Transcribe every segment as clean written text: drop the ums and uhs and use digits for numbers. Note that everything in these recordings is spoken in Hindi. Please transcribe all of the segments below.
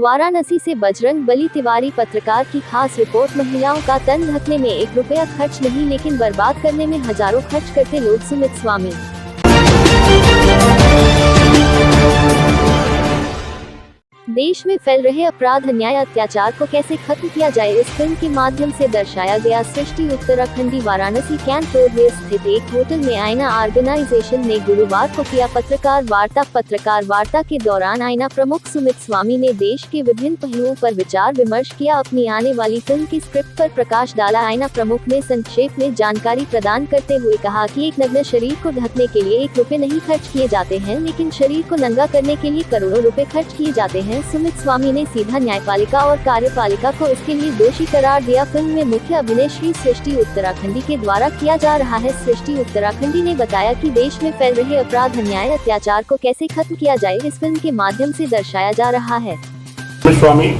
वाराणसी से बजरंगबली तिवारी पत्रकार की खास रिपोर्ट। महिलाओं का तन ढकने में 1 रुपया खर्च नहीं, लेकिन बर्बाद करने में हजारों खर्च करते लोग। सुमित स्वामी। देश में फैल रहे अपराध, अन्याय, अत्याचार को कैसे खत्म किया जाए, इस फिल्म के माध्यम से दर्शाया गया। सृष्टि उत्तराखंडी वाराणसी कैंट रोड में स्थित एक होटल में आईना ऑर्गेनाइजेशन ने गुरुवार को किया पत्रकार वार्ता। पत्रकार वार्ता के दौरान आईना प्रमुख सुमित स्वामी ने देश के विभिन्न पहलुओं पर विचार विमर्श किया। अपनी आने वाली फिल्म की स्क्रिप्ट पर प्रकाश डाला। आईना प्रमुख ने संक्षेप में जानकारी प्रदान करते हुए कहा कि एक नग्न शरीर को ढकने के लिए 1 रुपए नहीं खर्च किए जाते हैं, लेकिन शरीर को नंगा करने के लिए करोड़ों रुपए खर्च किए जाते हैं। सुमित स्वामी ने सीधा न्यायपालिका और कार्यपालिका को इसके लिए दोषी करार दिया। फिल्म में मुख्य अभिनय श्री सृष्टि उत्तराखंडी के द्वारा किया जा रहा है। सृष्टि उत्तराखंडी ने बताया कि देश में फैल रहे अपराध, अन्याय, अत्याचार को कैसे खत्म किया जाए, इस फिल्म के माध्यम से दर्शाया जा रहा है। सुमित स्वामी,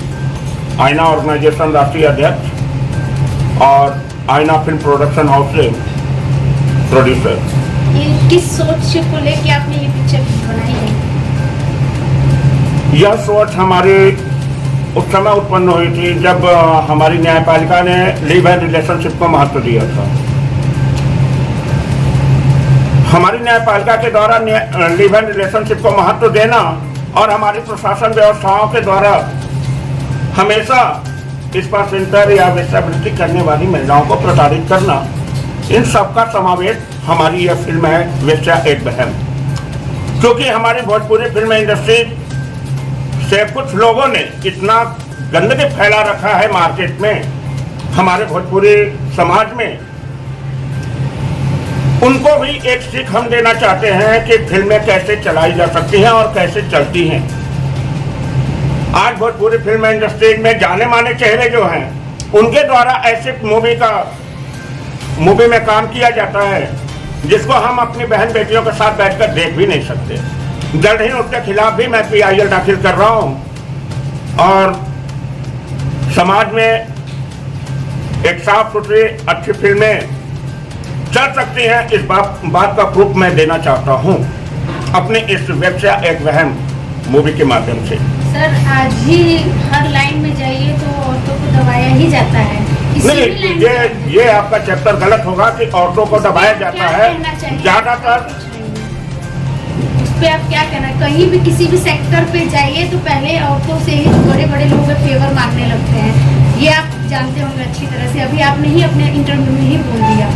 आईना ऑर्गेनाइजेशन राष्ट्रीय अध्यक्ष और आईना फिल्म प्रोडक्शन हाउस से प्रोड्यूसर। किस सोच को लेकर आपने ये पिक्चर बनाई है? यह सोच हमारी उस समय उत्पन्न हुई थी जब हमारी न्यायपालिका ने लिव एंड रिलेशनशिप को महत्व दिया था। हमारी न्यायपालिका के द्वारा लिव एंड रिलेशनशिप को महत्व देना और हमारी प्रशासन व्यवस्थाओं के द्वारा हमेशा स्पा सेंटर या वेश्यावृत्ति करने वाली महिलाओं को प्रताड़ित करना, इन सब का समावेश हमारी यह फिल्म है वेश्या एक बहन। क्योंकि हमारी भोजपुरी फिल्म इंडस्ट्री से कुछ लोगों ने इतना गंदगी फैला रखा है मार्केट में, हमारे भोजपुरी समाज में, उनको भी एक सीख हम देना चाहते हैं कि फिल्में कैसे चलाई जा सकती हैं और कैसे चलती हैं। आज भोजपुरी फिल्म इंडस्ट्री में जाने माने चेहरे जो हैं, उनके द्वारा ऐसे मूवी में काम किया जाता है जिसको हम अपनी बहन बेटियों के साथ बैठकर देख भी नहीं सकते। जल्द ही उसके खिलाफ भी मैं PIL दाखिल कर रहा हूं और समाज में एक साफ सुथरी अच्छी फिल्में चल सकती हैं, इस बात का प्रूफ मैं देना चाहता हूं अपने इस वेश्या एक बहन मूवी के माध्यम से। सर, आज ही हर लाइन में जाइए तो औरतों को दबाया ही जाता है। नहीं, ये आपका चैप्टर गलत होगा कि औरतों को दबाया जाता है। ज्यादातर पे आप क्या कहना, कहीं भी किसी भी सेक्टर पे जाइए तो पहले औरतों से ही बड़े बड़े लोग फेवर मांगने लगते हैं। ये आप जानते होंगे अच्छी तरह से। अभी आपने ही अपने इंटरव्यू में ही बोल दिया,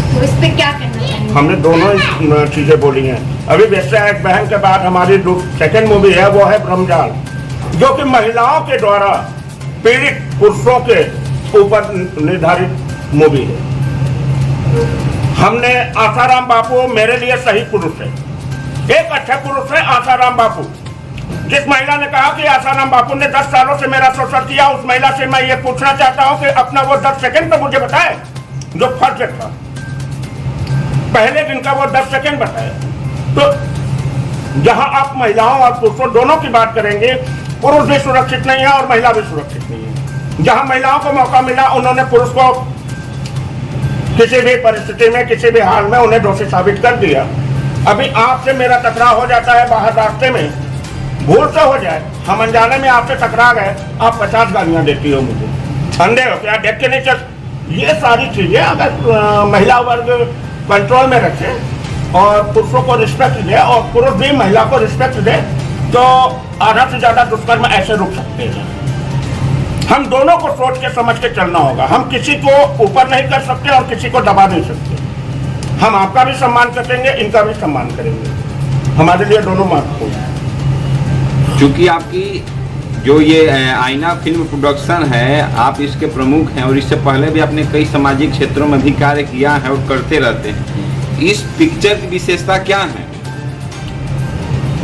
तो इस पे क्या कहना चाहिए? हमने दोनों चीजें बोली हैं। अभी वेश्या एक बहन के बाद हमारी सेकंड मूवी है, वो है ब्रह्मजाल, जो कि महिलाओं के द्वारा पीड़ित पुरुषों के ऊपर निर्धारित मूवी है। हमने आसाराम बापू मेरे लिए सही पुरुष है, एक अच्छा पुरुष है आसाराम बापू। जिस महिला ने कहा कि आसाराम बापू ने 10 सालों से मेरा शोषण किया, उस महिला से मैं ये पूछना चाहता हूं कि अपना वो 10 सेकंड तो मुझे बताए जो फर्ज था, पहले दिन का वो 10 सेकंड बताए। तो जहां आप महिलाओं और पुरुषों दोनों की बात करेंगे, पुरुष भी सुरक्षित नहीं है और महिला भी सुरक्षित नहीं है। जहां महिलाओं को मौका मिला, उन्होंने पुरुष को किसी भी परिस्थिति में, किसी भी हाल में उन्हें दोषी साबित कर दिया। अभी आपसे मेरा टकराव हो जाता है बाहर रास्ते में, भूल से हो जाए, हम अनजाने में आपसे टकरा गए, आप 50 गालियां देती हो मुझे, अंधे हो क्या, देख के नहीं चल। ये सारी चीजें अगर महिला वर्ग कंट्रोल में रखे और पुरुषों को रिस्पेक्ट दे और पुरुष भी महिला को रिस्पेक्ट दे, तो आधा से ज्यादा दुष्कर्म ऐसे रुक सकते हैं। हम दोनों को सोच के समझ के चलना होगा। हम किसी को ऊपर नहीं कर सकते और किसी को दबा नहीं सकते। हम आपका भी सम्मान करेंगे, इनका भी सम्मान करेंगे। हमारे लिए दोनों महत्वपूर्ण है। क्योंकि आपकी जो ये आईना फिल्म प्रोडक्शन है, आप इसके प्रमुख हैं और इससे पहले भी आपने कई सामाजिक क्षेत्रों में भी कार्य किया है और करते रहते हैं। इस पिक्चर की विशेषता क्या है?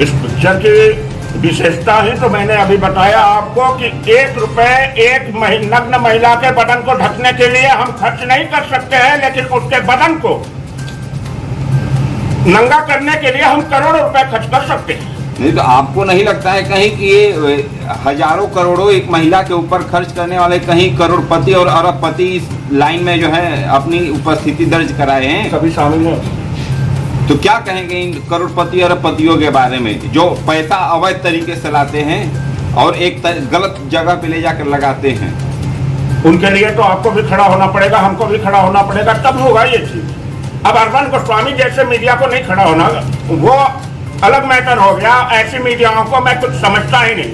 इस पिक्चर की विशेषता ही तो मैंने अभी बताया आपको कि 1 रुपए एक नग्न महिला के बदन को ढकने के लिए हम खर्च नहीं कर सकते हैं, लेकिन उसके बदन को नंगा करने के लिए हम करोड़ों रुपए खर्च कर सकते हैं। नहीं तो आपको नहीं लगता है कहीं कि ये हजारों करोड़ों एक महिला के ऊपर खर्च करने वाले कहीं करोड़पति और अरबपति इस लाइन में जो है अपनी उपस्थिति दर्ज कराए हैं? सभी शामिल हैं। तो क्या कहेंगे इन करोड़पति अरबपतियों के बारे में जो पैसा अवैध तरीके से लाते हैं और एक गलत जगह पे ले जाकर लगाते हैं। उनके लिए तो आपको भी खड़ा होना पड़ेगा, हमको भी खड़ा होना पड़ेगा, तब होगा ये चीज। अब अरविंद गोस्वामी जैसे मीडिया को नहीं खड़ा होना, वो अलग मैटर हो गया। ऐसी मीडियाओं को मैं कुछ समझता ही नहीं।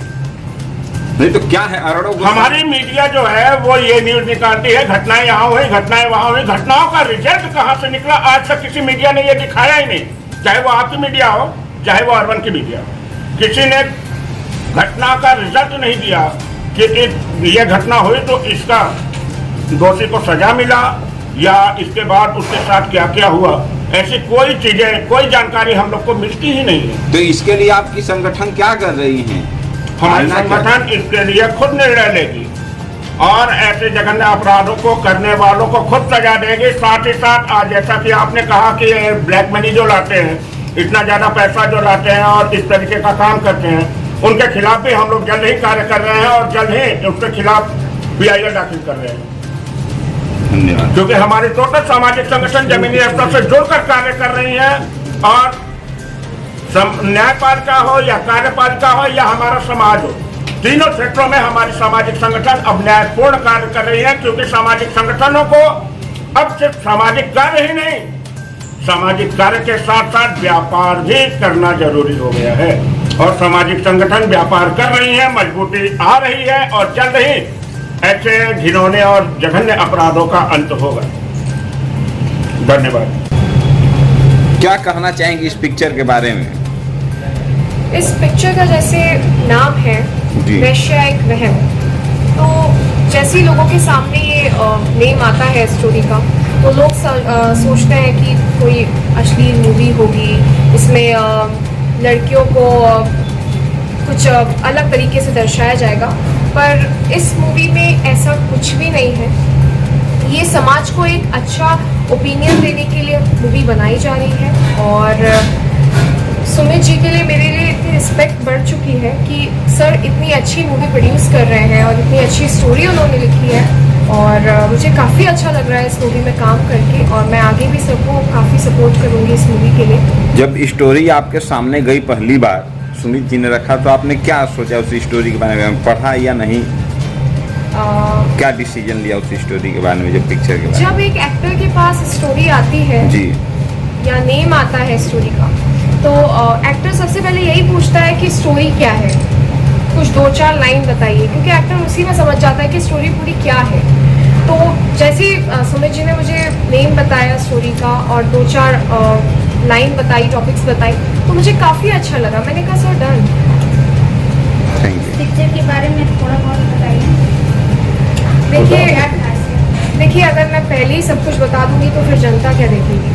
तो क्या है हमारी मीडिया जो है वो ये न्यूज निकालती है, घटनाएं यहाँ हुई, घटनाएं वहां हुई। घटनाओं का रिजल्ट कहाँ से निकला आज तक किसी मीडिया ने ये दिखाया ही नहीं। चाहे वो आपकी मीडिया हो, चाहे वो अरविंद की मीडिया हो, किसी ने घटना का रिजल्ट नहीं दिया कि ये घटना हुई तो इसका दोषी को सजा मिला या इसके बाद उसके साथ क्या क्या हुआ। ऐसी कोई चीजें, कोई जानकारी हम लोग को मिलती ही नहीं है। तो इसके लिए आपकी संगठन क्या कर रही है? हमारी संगठन इसके लिए खुद निर्णय लेगी और ऐसे जघन्य अपराधों को करने वालों को खुद सजा देगी। साथ ही साथ आज जैसा कि आपने कहा कि ब्लैक मनी जो लाते हैं, इतना ज्यादा पैसा जो लाते हैं और इस तरीके का काम करते हैं, उनके खिलाफ भी हम लोग जल्द ही कार्य कर रहे हैं और जल्द ही उसके खिलाफ PIL दाखिल कर रहे हैं। धन्यवाद। क्योंकि हमारे टोटल सामाजिक संगठन जमीनी स्तर से जुड़कर कार्य कर रही है और न्यायपालिका हो या कार्यपालिका हो या हमारा समाज हो, तीनों क्षेत्रों में हमारी सामाजिक संगठन अब न्यायपूर्ण कार्य कर रही है। क्योंकि सामाजिक संगठनों को अब सिर्फ सामाजिक कार्य ही नहीं, सामाजिक कार्य के साथ साथ व्यापार भी करना जरूरी हो गया है और सामाजिक संगठन व्यापार कर रही है, मजबूती आ रही है और जल्द ही ऐसे घिनौने और जघन्य अपराधों का अंत होगा। धन्यवाद। क्या कहना चाहेंगे इस पिक्चर के बारे में? इस पिक्चर का जैसे नाम है वैश्यायिक वहम, तो जैसे ही लोगों के सामने ये नेम आता है स्टोरी का, तो लोग सोचते हैं कि कोई अश्लील मूवी होगी, इसमें लड़कियों को कुछ अलग तरीके से दर्शाया जाएगा। पर इस मूवी में ऐसा कुछ भी नहीं है। ये समाज को एक अच्छा ओपिनियन देने के लिए मूवी बनाई जा रही है और सुमित जी के लिए मेरे लिए इतनी रिस्पेक्ट बढ़ चुकी है कि सर इतनी अच्छी मूवी प्रोड्यूस कर रहे हैं और इतनी अच्छी स्टोरी उन्होंने लिखी है और मुझे काफ़ी अच्छा लग रहा है इस मूवी में काम करके और मैं आगे भी सबको काफ़ी सपोर्ट करूँगी इस मूवी के लिए। जब स्टोरी आपके सामने गई पहली बार, सुमित जी ने रखा, तो आपने क्या सोचा उस स्टोरी के बारे में? पढ़ा या नहीं? क्या डिसीजन लिया उस स्टोरी के बारे में, जब पिक्चर के बारे में? जब एक एक्टर के पास स्टोरी आती है जी या नेम आता है स्टोरी का, तो एक्टर सबसे पहले यही पूछता है कि स्टोरी क्या है, कुछ 2-4 लाइन बताइए, क्योंकि एक्टर उसी में समझ जाता है कि स्टोरी पूरी क्या है। तो जैसे ही सुमित जी ने मुझे नेम बताया स्टोरी का और 2-4 लाइन बताई, टॉपिक्स बताई, तो मुझे काफ़ी अच्छा लगा। मैंने कहा sir done. Thank you. Picture के बारे में थोड़ा बहुत बताइए। देखिए अगर मैं पहले ही सब कुछ बता दूंगी तो फिर जनता क्या देखेगी?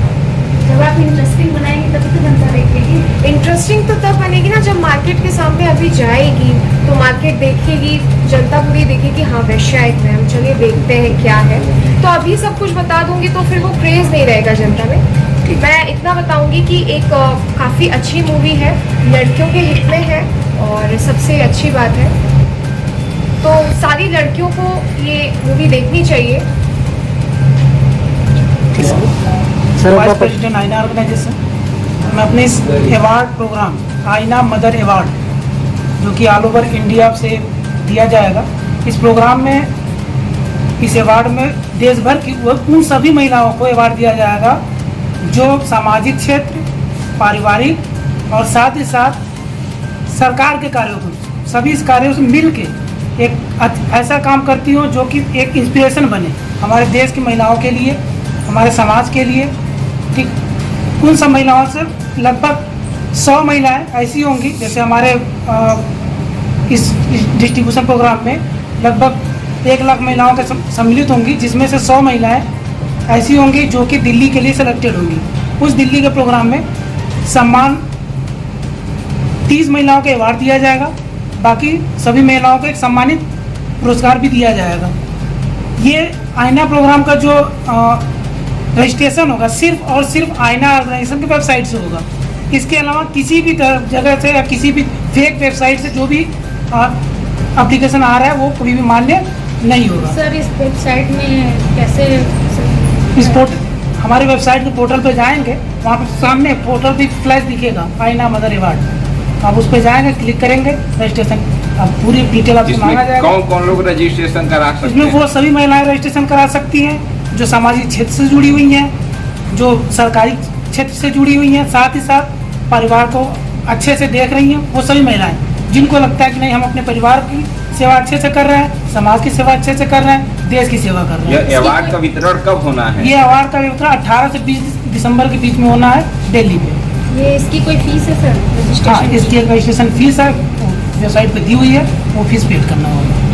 जब आप इंटरेस्टिंग बनाएंगे तभी तो जनता देखेगी। इंटरेस्टिंग तो तब बनेगी ना जब मार्केट के सामने अभी जाएगी तो मार्केट देखेगी, जनता पूरी देखेगी हाँ वैश्यायिक वहम, चलिए देखते हैं क्या है। तो अभी सब कुछ बता दूंगी तो फिर वो क्रेज नहीं रहेगा जनता में। मैं इतना बताऊंगी कि एक काफ़ी अच्छी मूवी है, लड़कियों के हित में है और सबसे अच्छी बात है तो सारी लड़कियों को ये मूवी देखनी चाहिए। वाइस प्रेसिडेंट आईना ऑर्गेनाइजेशन, मैं अपने इस अवार्ड प्रोग्राम आईना मदर अवार्ड जो कि ऑल ओवर इंडिया से दिया जाएगा, इस प्रोग्राम में इस अवार्ड में देश भर की उन सभी महिलाओं को अवार्ड दिया जाएगा जो सामाजिक क्षेत्र, पारिवारिक और साथ ही साथ सरकार के कार्यों को, सभी इस कार्यों से मिल के एक ऐसा काम करती हो जो कि एक इंस्पिरेशन बने हमारे देश की महिलाओं के लिए, हमारे समाज के लिए। ठीक उन सब महिलाओं से लगभग 100 महिलाएं ऐसी होंगी, जैसे हमारे इस डिस्ट्रीब्यूशन प्रोग्राम में लगभग 1 लाख महिलाओं के सम्मिलित होंगी, जिसमें से 100 महिलाएं ऐसी होंगी जो कि दिल्ली के लिए सेलेक्टेड होंगी। उस दिल्ली के प्रोग्राम में सम्मान 30 महिलाओं को अवार्ड दिया जाएगा, बाकी सभी महिलाओं को एक सम्मानित पुरस्कार भी दिया जाएगा। ये आईना प्रोग्राम का जो रजिस्ट्रेशन होगा सिर्फ और सिर्फ आईना ऑर्गेनाइजेशन की वेबसाइट से होगा। इसके अलावा किसी भी जगह से या किसी भी फेक वेबसाइट से जो भी एप्लीकेशन आ रहा है वो कभी भी मान्य नहीं होगा। सर इस वेबसाइट में कैसे इस हमारे वेबसाइट के पोर्टल पे जाएंगे, वहाँ पे सामने पोर्टल भी फ्लैश दिखेगा आईना मदर अवार्ड, आप उस पर जाएंगे, क्लिक करेंगे, रजिस्ट्रेशन अब पूरी डिटेल आपसे मांगा इसमें जाएगा। कौन कौन लोग रजिस्ट्रेशन करा सकते इसमें हैं? वो सभी महिलाएं रजिस्ट्रेशन करा सकती हैं जो सामाजिक क्षेत्र से जुड़ी हुई हैं, जो सरकारी क्षेत्र से जुड़ी हुई हैं, साथ ही साथ परिवार को अच्छे से देख रही हैं, वो सभी महिलाएं जिनको लगता है कि नहीं हम अपने परिवार की सेवा अच्छे से कर रहे हैं, समाज की सेवा अच्छे से कर रहे हैं, देश की सेवा कर रहे हैं। यह अवार्ड का वितरण कब होना है? ये अवार्ड का वितरण 18 से 20 दिसंबर के बीच में होना है दिल्ली पे। ये इसकी कोई फीस है सर हाँ, रजिस्ट्रेशन? इसकी एक रजिस्ट्रेशन फीस है, वेबसाइट पे दी हुई है, वो फीस पेड करना होगा।